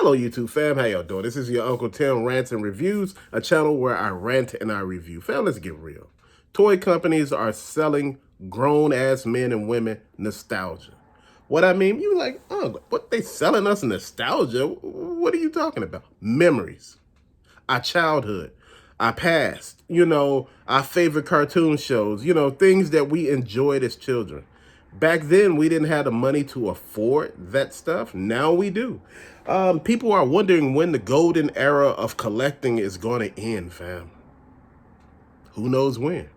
Hello, YouTube fam. How y'all doing? This is your Uncle Tim Rants and Reviews, a channel where I rant and I review. Fam, let's get real. Toy companies are selling grown-ass men and women nostalgia. What I mean, you like, oh, what they selling us nostalgia? What are you talking about? Memories, our childhood, our past, our favorite cartoon shows, things that we enjoyed as children. Back then, we didn't have the money to afford that stuff. Now we do. People are wondering when the golden era of collecting is going to end, fam. Who knows when?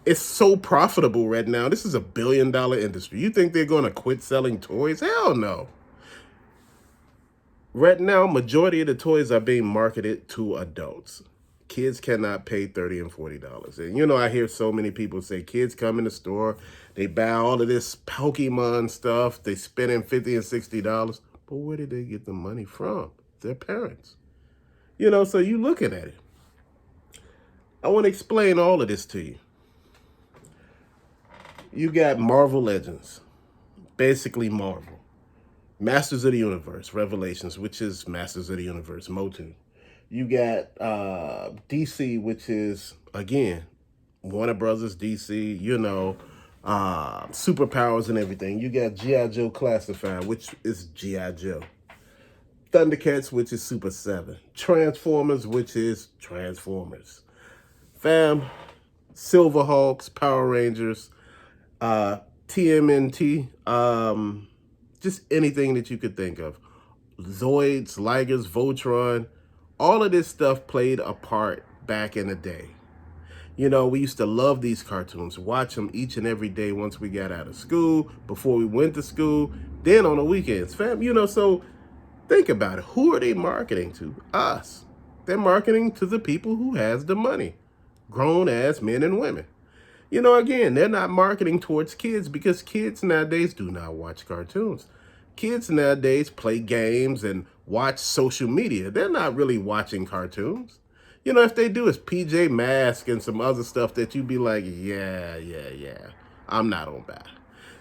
It's so profitable right now. This is a $1 billion industry. You think they're going to quit selling toys? Hell no. Right now, majority of the toys are being marketed to adults. Kids cannot pay $30 and $40. And I hear so many people say kids come in the store, they buy all of this Pokemon stuff, they spending $50 and $60. But where did they get the money from? Their parents. So you looking at it. I want to explain all of this to you. You got Marvel Legends, basically Marvel. Masters of the Universe, Revelations, which is Masters of the Universe, Motu. You got DC, which is, again, Warner Brothers, DC, superpowers and everything. You got G.I. Joe Classified, which is G.I. Joe. Thundercats, which is Super 7. Transformers, which is Transformers. Fam, Silverhawks, Power Rangers, TMNT, just anything that you could think of. Zoids, Ligers, Voltron, all of this stuff played a part back in the day. We used to love these cartoons, watch them each and every day once we got out of school, before we went to school, then on the weekends. Fam, so think about it. Who are they marketing to? Us. They're marketing to the people who has the money. Grown-ass men and women. Again, they're not marketing towards kids because kids nowadays do not watch cartoons. Kids nowadays play games and watch social media. They're not really watching cartoons. If they do, it's PJ Masks and some other stuff that you'd be like, yeah, I'm not on that.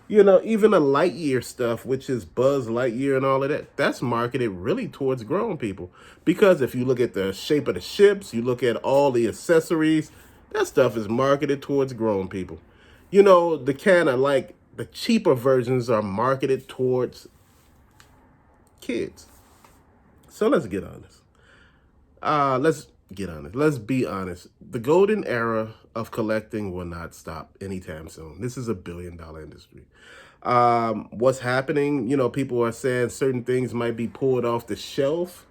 Even the Lightyear stuff, which is Buzz Lightyear and all of that, that's marketed really towards grown people. Because if you look at the shape of the ships, you look at all the accessories, that stuff is marketed towards grown people. The kind of like the cheaper versions are marketed towards kids. So let's get honest. Let's be honest. The golden era of collecting will not stop anytime soon. This is a $1 billion industry. What's happening? People are saying certain things might be pulled off the shelf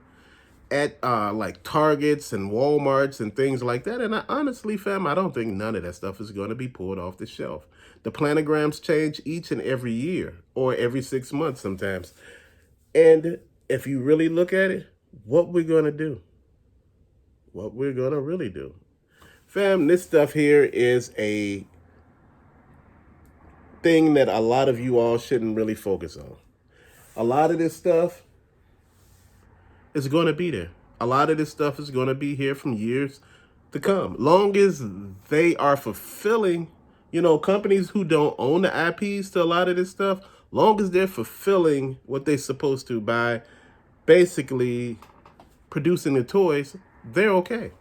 at like Targets and Walmarts and things like that. And honestly, fam, I don't think none of that stuff is going to be pulled off the shelf. The planograms change each and every year or every 6 months sometimes. And if you really look at it, what we're going to do, what we're going to really do. Fam, this stuff here is a thing that a lot of you all shouldn't really focus on. A lot of this stuff is going to be there. A lot of this stuff is going to be here from years to come. Long as they are fulfilling, companies who don't own the IPs to a lot of this stuff, long as they're fulfilling what they're supposed to by basically producing the toys, they're okay.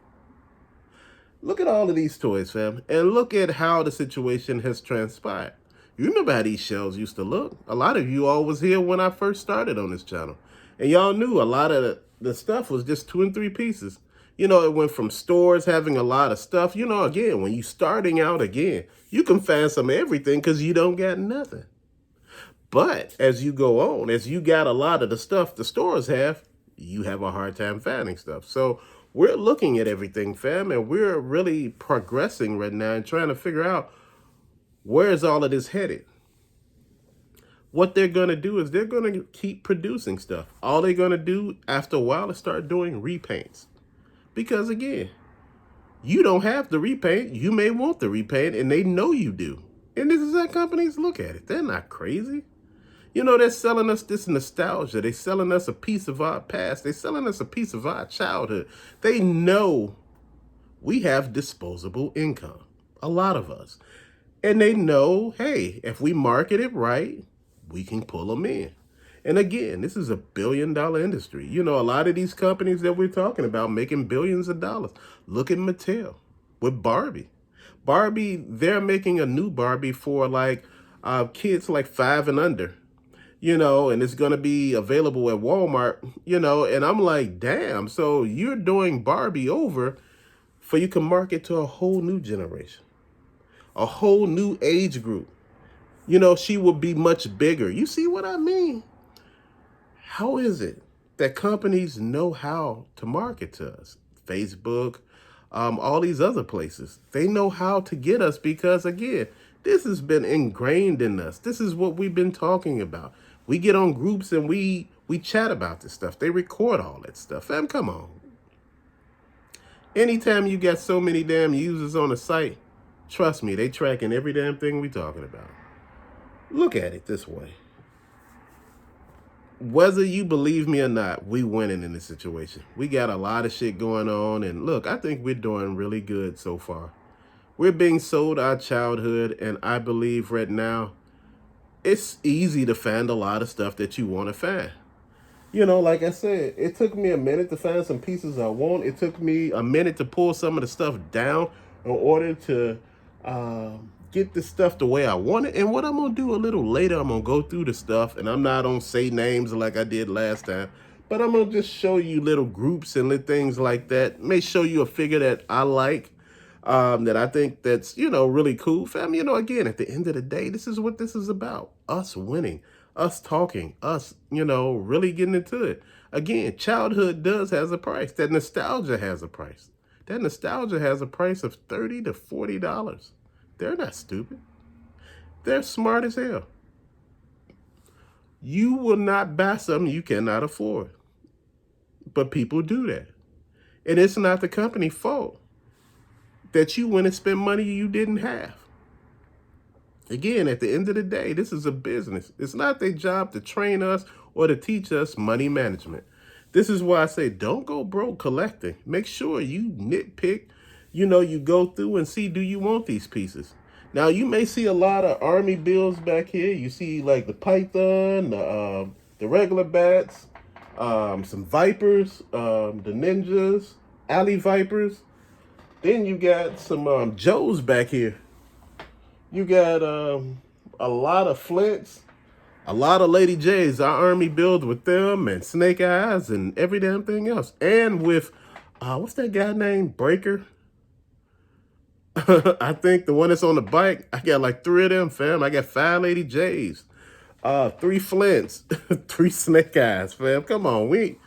Look at all of these toys, fam, and look at how the situation has transpired. You remember how these shelves used to look? A lot of you all was here when I first started on this channel. And y'all knew a lot of the stuff was just 2 and 3 pieces. It went from stores having a lot of stuff. Again, when you starting out again, you can find some of everything because you don't got nothing. But as you go on, as you got a lot of the stuff the stores have, you have a hard time finding stuff. So we're looking at everything, fam, and we're really progressing right now and trying to figure out where is all of this headed. What they're going to do is they're going to keep producing stuff. All they're going to do after a while is start doing repaints. Because again, you don't have the repaint. You may want the repaint, and they know you do. And this is how companies look at it. They're not crazy. They're selling us this nostalgia. They're selling us a piece of our past. They're selling us a piece of our childhood. They know we have disposable income, a lot of us. And they know, hey, if we market it right, we can pull them in. And again, this is a $1 billion industry. You know, a lot of these companies that we're talking about making billions of dollars. Look at Mattel with Barbie. Barbie, they're making a new Barbie for like kids like 5 and under, you know, and it's going to be available at Walmart, you know, and I'm like, damn, so you're doing Barbie over for you can market to a whole new generation, a whole new age group. You know, she will be much bigger. You see what I mean? How is it that companies know how to market to us? Facebook, all these other places. They know how to get us because, again, this has been ingrained in us. This is what we've been talking about. We get on groups and we chat about this stuff. They record all that stuff. Fam, come on. Anytime you got so many damn users on a site, trust me, they tracking every damn thing we talking about. Look at it this way. Whether you believe me or not, we winning in this situation. We got a lot of shit going on, and look, I think we're doing really good so far. We're being sold our childhood, and I believe right now, it's easy to find a lot of stuff that you want to find. You know, like I said, it took me a minute to find some pieces I want. It took me a minute to pull some of the stuff down in order to get the stuff the way I want it. And what I'm going to do a little later, I'm going to go through the stuff, and I'm not going to say names like I did last time, but I'm going to just show you little groups and little things like that. May show you a figure that I like, that I think that's, you know, really cool. Fam, you know, again, at the end of the day, this is what this is about. Us winning, us talking, us, you know, really getting into it. Again, childhood does has a price. That nostalgia has a price. That nostalgia has a price of $30 to $40. They're not stupid. They're smart as hell. You will not buy something you cannot afford. But people do that. And it's not the company's fault that you went and spent money you didn't have. Again, at the end of the day, this is a business. It's not their job to train us or to teach us money management. This is why I say don't go broke collecting. Make sure you nitpick, you know, you go through and see, do you want these pieces? Now, you may see a lot of army bills back here. You see like the Python, the regular bats, some Vipers, the Ninjas, Alley Vipers. Then you got some Joes back here. You got a lot of Flints, a lot of Lady J's. Our army builds with them and Snake Eyes and every damn thing else. And with, what's that guy named? Breaker? I think the one that's on the bike. I got like 3 of them, fam. I got 5 Lady J's, 3 Flints, 3 Snake Eyes, fam. Come on, we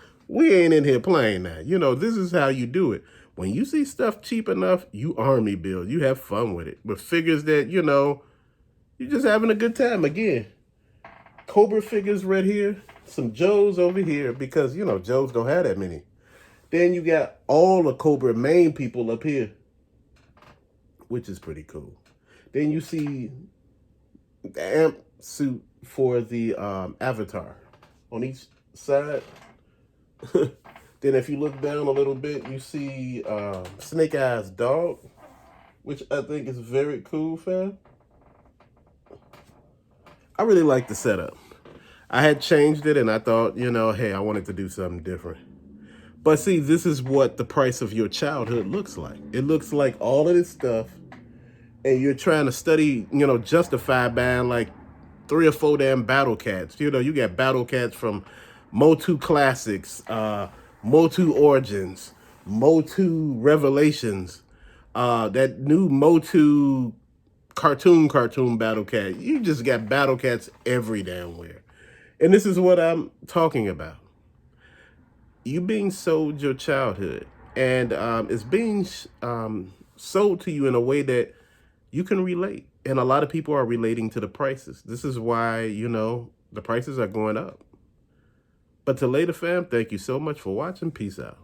ain't in here playing that. You know, this is how you do it. When you see stuff cheap enough, you army build. You have fun with it. With figures that, you know, you're just having a good time. Again, Cobra figures right here. Some Joes over here because, you know, Joes don't have that many. Then you got all the Cobra main people up here, which is pretty cool. Then you see the amp suit for the Avatar on each side. Then if you look down a little bit, you see Snake Eyes dog, which I think is very cool, fam. I really like the setup. I had changed it and I thought, you know, hey, I wanted to do something different. But see, this is what the price of your childhood looks like. It looks like all of this stuff, and you're trying to study, you know, justify buying like 3 or 4 damn Battle Cats. You know, you got Battle Cats from Motu Classics, Motu Origins, Motu Revelations, that new Motu cartoon Battle Cat. You just got Battle Cats every damn where. And this is what I'm talking about. You being sold your childhood, and it's being sold to you in a way that you can relate. And a lot of people are relating to the prices. This is why, you know, the prices are going up. But to later, fam, thank you so much for watching. Peace out.